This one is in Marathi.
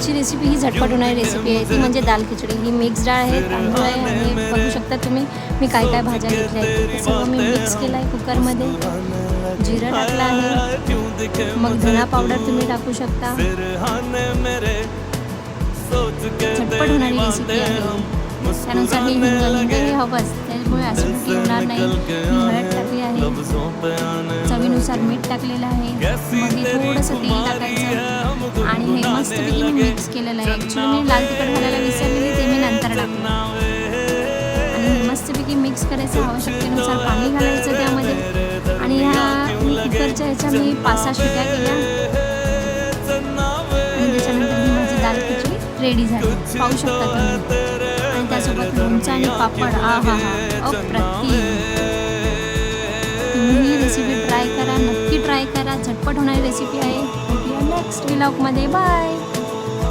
आजची रेसिपी ही झटपट होणारी रेसिपी आहे, ती म्हणजे दाल खिचडी. ही मिक्स डाळ आहे, तांदूळ आहे आणि बघू शकता तुम्ही मी काय काय भाज्या घेतल्या आहेत ते सर्व मी मिक्स केलं आहे कुकरमध्ये. जिरं टाकलं आहे, मग धना पावडर तुम्ही टाकू शकता. झटपट होणारी रेसिपी आहे. त्यानुसार मी हिंग हे हवंच, त्यामुळे ॲसिडिटी होणार नाही. मी हळद टाकली आहे, चवीनुसार मीठ टाकलेलं आहे. मग हे थोडंसं तेल टाकायचं आणि हे मस्तपैकी मी मिक्स केलेलं आहे. ॲक्च्युली मी लाल तिखट घालायला विसरलेली, ते मी नंतर टाकलं. आणि हे मस्तपैकी मिक्स करायचं. आवश्यकतेनुसार पाणी घालायचं त्यामध्ये. आणि ह्या कुकरच्या ह्याच्या मी 5-6 शिट्या केल्या आणि त्याच्यानंतर ही माझी दाल खिचडी रेडी झाली. पाहू शकता तुम्ही. आणि त्यासोबत लोणचं आणि पापड. आहा हा अप्रतिम. तुम्ही ही रेसिपी ट्राय करा, नक्की ट्राय करा. झटपट होणारी रेसिपी आहे. नेक्स्ट व्लॉगमध्ये. बाय.